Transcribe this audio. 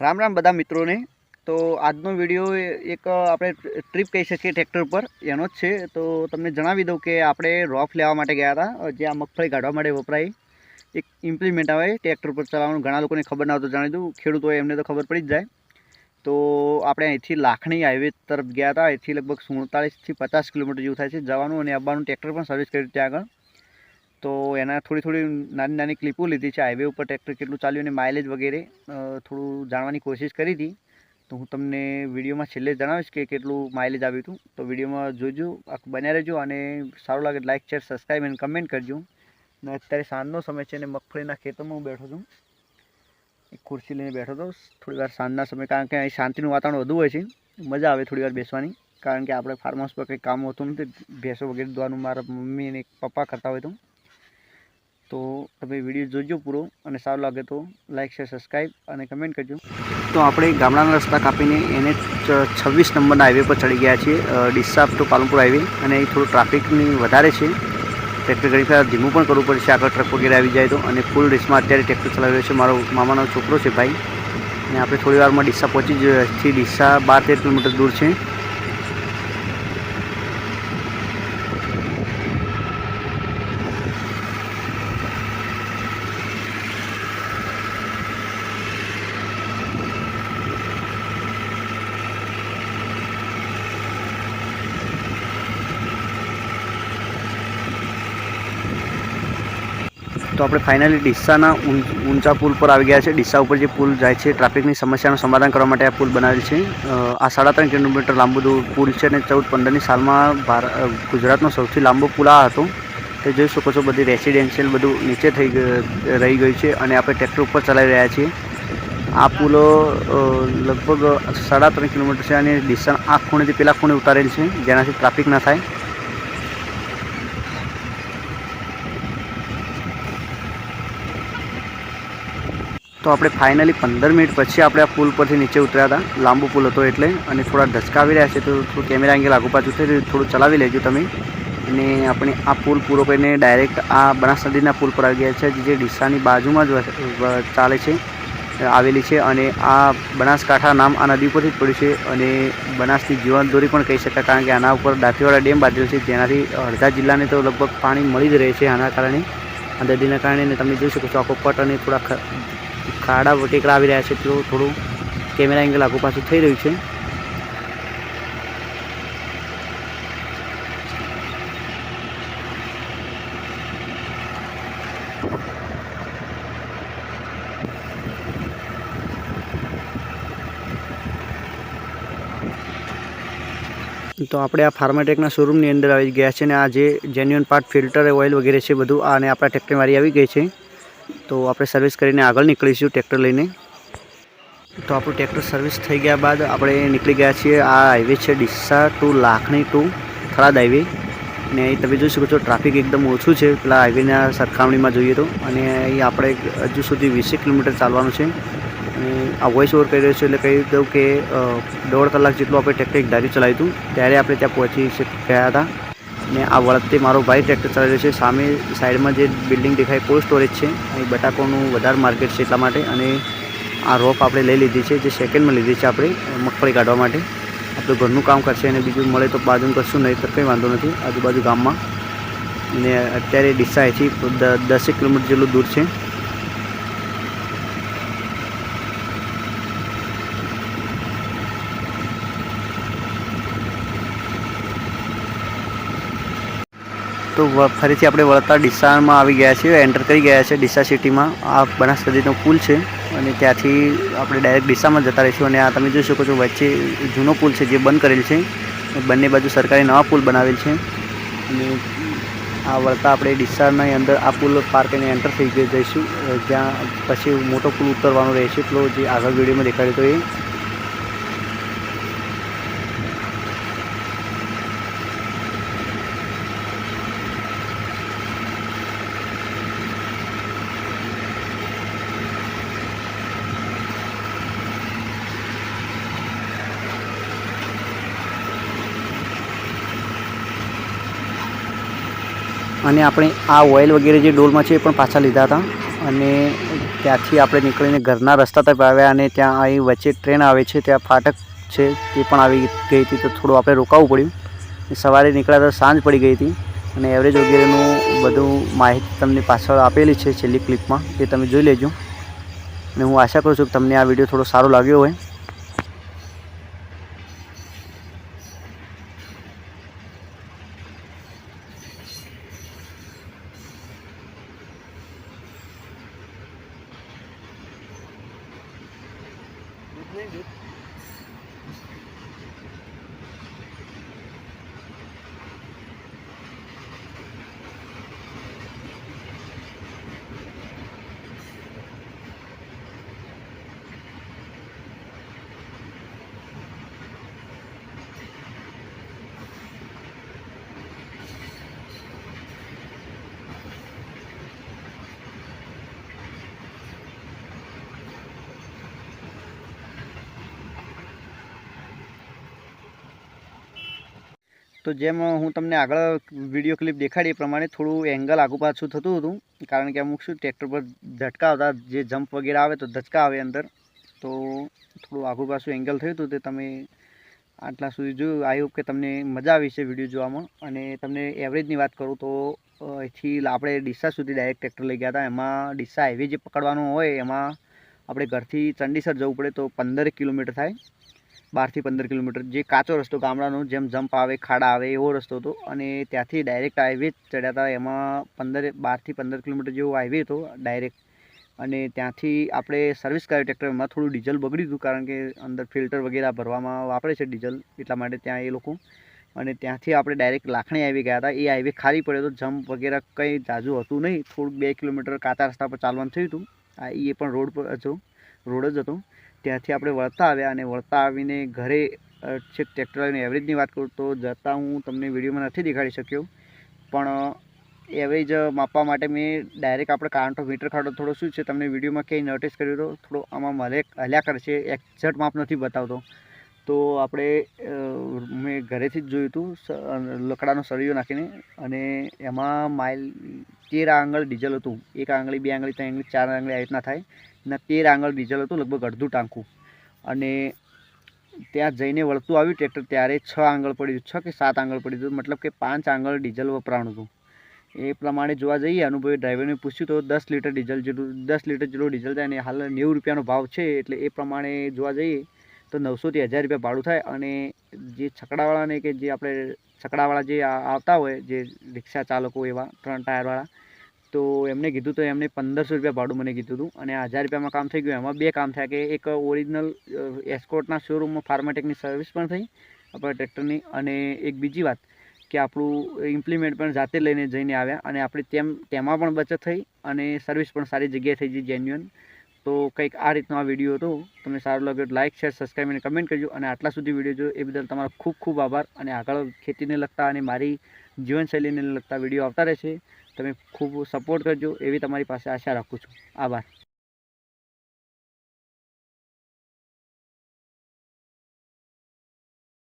રામ રામ બધા મિત્રોને। તો આજનો વિડીયો એક આપણે ટ્રીપ કહી શકીએ ટ્રેક્ટર પર એનો જ છે। તો તમને જણાવી દઉં કે આપણે રોફ લેવા માટે ગયા હતા, જે આ મગફળી કાઢવા માટે વપરાય એક ઇમ્પ્લિમેન્ટ આવે ટ્રેક્ટર પર ચલાવવાનું। ઘણા લોકોને ખબર ના હોય તો જણાવી દઉં, ખેડૂત હોય એમને તો ખબર પડી જ જાય। તો આપણે અહીંથી લાખણી હાઈવે તરફ ગયા હતા। અહીંથી લગભગ 47 થી 50 કિલોમીટર જેવું થાય છે જવાનું અને આવવાનું। ટ્રેક્ટર પણ સર્વિસ કર્યું ત્યાં આગળ। તો એના થોડી નાની નાની ક્લિપો લીધી છે, હાઈવે ઉપર ટ્રેક્ટર કેટલું ચાલ્યું અને માઇલેજ વગેરે થોડું જાણવાની કોશિશ કરી હતી। તો હું તમને વિડીયોમાં છેલ્લે જણાવીશ કે કેટલું માઇલેજ આવ્યું હતું। તો વિડીયોમાં જોજો, બન્યા રહેજો અને સારું લાગે લાઇક શેર સબસ્ક્રાઈબ અને કમેન્ટ કરજો। અને અત્યારે સાંજનો સમય છે અને મગફળીના ખેતરમાં હું બેઠો છું, એક ખુરશી લઈને બેઠો હતો થોડી વાર સાંજના સમય, કારણ કે અહીં શાંતિનું વાતાવરણ વધુ હોય છે, મજા આવે થોડી વાર બેસવાની। કારણ કે આપણે ફાર્મ હાઉસ પર કંઈ કામ હોતું નથી, ભેંસો વગેરે દોવાનું મારા મમ્મી અને પપ્પા કરતા હોય તો તમે વિડીયો જોજો પૂરો અને સારું લાગે તો લાઇક શેર સબસ્ક્રાઈબ અને કમેન્ટ કરજો। તો આપણે ગામડાના રસ્તા કાપીને એને 26 નંબરના હાઈવે પર ચડી ગયા છીએ, ડીસા ટુ પાલનપુર હાઈવે। અને અહીં થોડું ટ્રાફિકની વધારે છે, ટ્રેક્ટર ઘણી વાર ધીમું પણ કરવું પડશે આગળ ટ્રક વગેરે આવી જાય તો। અને ફૂલ રેસમાં અત્યારે ટ્રેક્ટર ચલાવી રહ્યો છે મારો મામાનો છોકરો છે ભાઈ। અને આપણે થોડી વારમાં ડીસા પહોંચી જ છીએ, ડીસા 12-13 કિલોમીટર દૂર છે। તો આપણે ફાઇનલી ડીસાના ઊંચા પુલ પર આવી ગયા છે। ડીસા ઉપર જે પુલ જાય છે, ટ્રાફિકની સમસ્યાનું સમાધાન કરવા માટે આ પુલ બનાવેલ છે। આ 3.5 કિલોમીટર લાંબો પુલ છે અને 14-15ની સાલમાં ગુજરાતનો સૌથી લાંબો પુલ આ હતો। તે જોઈ શકો છો, બધી રેસિડેન્શિયલ બધું નીચે રહી ગયું છે અને આપણે ટ્રેક્ટર ઉપર ચલાવી રહ્યા છીએ। આ પુલો લગભગ 3.5 કિલોમીટર છે અને ડીસાના આ ખૂણેથી પેલા ખૂણે ઉતારેલ છે, જેનાથી ટ્રાફિક ના થાય। તો આપણે ફાઇનલી 15 મિનિટ પછી આપણે આ પુલ પરથી નીચે ઉતર્યા હતા। લાંબો પુલ હતો એટલે, અને થોડા ધચકા આવી રહ્યા છે તો થોડું કેમેરા એંગલ આગુ પાછું થઈ થોડું ચલાવી લેજો તમે। અને આપણે આ પુલ પૂરો કરીને ડાયરેક્ટ આ બનાસ નદીના પુલ પર આવી ગયા છે, જે ડીસાની બાજુમાં જ ચાલે છે, આવેલી છે। અને આ બનાસકાંઠા નામ આ નદી ઉપરથી જ પડ્યું છે અને બનાસની જીવનદોરી પણ કહી શકાય, કારણ કે આના ઉપર દાંતીવાડા ડેમ બાંધેલો છે, જેનાથી અડધા જિલ્લાને તો લગભગ પાણી મળી જ રહે છે આના કારણે, આ નદીના કારણે। તમે જોઈ શકો છો આખો પટ અને થોડા ખાડા ટેકરા આવી રહ્યા છે, તો થોડું કેમેરા એંગલ આગુ પાછું થઈ રહ્યું છે। તો આપણે આ ફાર્માટેકના શોરૂમની અંદર આવી ગયા છે અને આ જે જેન્યુઅન પાર્ટ ફિલ્ટર ઓઇલ વગેરે છે બધું અને આપણા ટ્રેક્ટર મારી આવી ગઈ છે। તો આપણે સર્વિસ કરીને આગળ નીકળીશું ટ્રેક્ટર લઈને। તો આપણું ટ્રેક્ટર સર્વિસ થઈ ગયા બાદ આપણે નીકળી ગયા છીએ। આ હાઈવે છે Deesa to Lakhani to Tharad highway, અને અહીં તમે જોઈ શકો છો ટ્રાફિક એકદમ ઓછું છે પેલા હાઈવેના સરખામણીમાં જોઈએ તો। અને અહીં આપણે હજુ સુધી 20 કિલોમીટર ચાલવાનું છે। અને આ વોઇસ ઓવર કરી રહ્યો છું એટલે કહી દઉં કે 1.5 કલાક જેટલું આપણે ટ્રેક્ટર એક ધાર્યું ચલાવ્યું હતું, ત્યારે આપણે ત્યાં પહોંચી ગયા હતા। અને આ વળતે મારો ભાઈ ટ્રેક્ટર ચલાવી રહ્યો છે। સામે સાઈડમાં જે બિલ્ડિંગ દેખાય કોલ્ડ સ્ટોરેજ છે, અહીં બટાકોનું વધારે માર્કેટ છે એટલા માટે। અને આ રોપ આપણે લઈ લીધી છે, જે સેકન્ડમાં લીધી છે આપણે મગફળી કાઢવા માટે। આપણું ઘરનું કામ કરશે અને બીજું મળે તો બાજુનું કરશું, નહીં તો કંઈ વાંધો નથી આજુબાજુ ગામમાં। અને અત્યારે ડીસા અહીંથી 10 કિલોમીટર જેટલું દૂર છે। તો ફરીથી આપણે વળતા ડીસામાં આવી ગયા છીએ, એન્ટર કરી ગયા છે ડીસા સિટીમાં। આ બનાસ નદીનો પુલ છે અને ત્યાંથી આપણે ડાયરેક્ટ ડીસામાં જતા રહીશું। અને આ તમે જોઈ શકો છો વચ્ચે જૂનો પુલ છે જે બંધ કરેલ છે, બંને બાજુ સરકારી નવા પુલ બનાવેલ છે। અને આ વળતા આપણે ડીસાના અંદર આ પુલ પાર કરીને એન્ટર થઈ જઈશું, જ્યાં પછી મોટો પુલ ઉતરવાનો રહેશે, પેલો જે આગળ વિડીયોમાં દેખાડ્યો તો એ। અને આપણે આ ઓઇલ વગેરે જે ડોલમાં છે એ પણ પાછા લીધા હતા। અને ત્યાંથી આપણે નીકળીને ઘરના રસ્તા તરફ આવ્યા અને ત્યાં અહીં વચ્ચે ટ્રેન આવે છે, ત્યાં ફાટક છે તે પણ આવી ગઈ હતી, તો થોડું આપણે રોકાવું પડ્યું. સવારે નીકળ્યા તો સાંજ પડી ગઈ હતી અને એવરેજ વગેરેનું બધું માહિતી તમને પાછળ આપેલી છે છેલ્લી ક્લિપમાં, તે તમે જોઈ લેજો. અને હું આશા કરું છું કે તમને આ વિડીયો થોડો સારો લાગ્યો હોય. તો જેમ હું તમને આગળ વિડીયો ક્લિપ દેખાડી એ પ્રમાણે થોડું એંગલ આગુ પાછું થતું હતું, કારણ કે અમુક શું ટ્રેક્ટર પર ઝટકા આવતા, જે જમ્પ વગેરે આવે તો ધચકા આવે અંદર, તો થોડું આગુ પાછું એંગલ થયું હતું. તે તમે આટલા સુધી જોયું. આઈ હોપ કે તમને મજા આવી છે વિડીયો જોવામાં. અને તમને એવરેજની વાત કરું તો અહીંથી આપણે ડીસા સુધી ડાયરેક્ટ ટ્રેક્ટર લઈ ગયા હતા. એમાં ડીસા હાઈવે જે પકડવાનું હોય એમાં આપણે ઘરથી ચંડીસર જવું પડે, તો 15 કિલોમીટર થાય, 12 થી 15 કિલોમીટર. જે કાચો રસ્તો ગામડાનો, જેમ જમ્પ આવે ખાડા આવે એવો રસ્તો હતો. અને ત્યાંથી ડાયરેક્ટ હાઈવે ચડ્યા હતા. એમાં 12 થી 15 કિલોમીટર જેવો હાઈવે હતો ડાયરેક્ટ. અને ત્યાંથી આપણે સર્વિસ કરાવી ટ્રેક્ટરમાં. થોડું ડીઝલ બગડ્યું હતું, કારણ કે અંદર ફિલ્ટર વગેરે ભરવામાં વાપરે છે ડીઝલ, એટલા માટે ત્યાં એ લોકો. અને ત્યાંથી આપણે ડાયરેક્ટ લાખણી હાઈવે ગયા હતા. એ હાઈવે ખાલી પડ્યો હતો, જમ્પ વગેરે કંઈ જાજુ હતું નહીં. થોડુંક 2 કિલોમીટર કાચા રસ્તા પર ચાલવાનું થયું હતું. એ પણ રોડ પર હતો, રોડ જ હતો. ત્યાંથી આપણે વળતા આવ્યા અને વળતા આવીને ઘરે છેક ટ્રેક્ટર લઈને એવરેજની વાત કરું તો જતાં હું તમને વિડીયોમાં નથી દેખાડી શક્યો, પણ એવરેજ માપવા માટે મેં ડાયરેક્ટ આપણે કાઉન્ટ ઓફ મીટર કાઢો. થોડો શું છે, તમને વિડીયોમાં કંઈ નોટિસ કર્યું તો થોડો આમાં હલ્યા કરશે, એક્ઝેક્ટ માપ નથી બતાવતો. તો આપણે મેં ઘરેથી જ જોયું હતું લકડાનો સળિયો નાખીને, અને એમાં માઇલ 13 આંગળ ડીઝલ હતું. 1 આંગળી 2 આંગળી 3 આંગળી 4 આંગળી આ રીતના થાય. એના 13 આંગળ ડીઝલ હતું, લગભગ અડધું ટાંકું. અને ત્યાં જઈને વળતું આવ્યું ટ્રેક્ટર ત્યારે 6 આંગળ પડ્યું, 6 કે 7 આંગળ પડ્યું હતું, મતલબ કે 5 આંગળ ડીઝલ વપરાણું હતું. એ પ્રમાણે જોવા જઈએ, અનુભવી ડ્રાઈવરને પૂછ્યું તો 10 લીટર ડીઝલ જેટલું ડીઝલ થાય. અને હાલ 90 રૂપિયાનો ભાવ છે, એટલે એ પ્રમાણે જોવા જઈએ તો 900 થી 1000 રૂપિયા ભાડું થાય. અને જે છકડાવાળાને કે જે આપણે છકડાવાળા જે આવતા હોય, જે રિક્ષા ચાલકો એવા 3 ટાયરવાળા, તો એમને કીધું તો એમને 1500 રૂપિયા ભાડું મને કીધું હતું. અને 1000 રૂપિયામાં કામ થઈ ગયું. એમાં 2 કામ થયા, કે એક ઓરિજિનલ એસ્કોર્ટના શોરૂમમાં ફાર્માટેકની સર્વિસ પણ થઈ આપણા ટ્રેક્ટરની, અને એક બીજી વાત કે આપણું ઇમ્પ્લિમેન્ટ પણ જાતે લઈને જઈને આવ્યા, અને આપણે તેમાં પણ બચત થઈ અને સર્વિસ પણ સારી જગ્યાએ થઈ ગઈ, જેન્યુઅન. તો કંઈક આ રીતનો આ વિડીયો હતો. તમને સારું લાગ્યો તો લાઇક, શેર, સબસ્ક્રાઈબ અને કમેન્ટ કરજો. અને આટલા સુધી વિડીયો જો એ બદલ તમારો ખૂબ ખૂબ આભાર. અને આગળ ખેતીને લગતા અને મારી જીવનશૈલીને લગતા વિડીયો આવતા રહેશે. તમે ખૂબ સપોર્ટ કરજો એવી તમારી પાસે આશા રાખું છું. આભાર.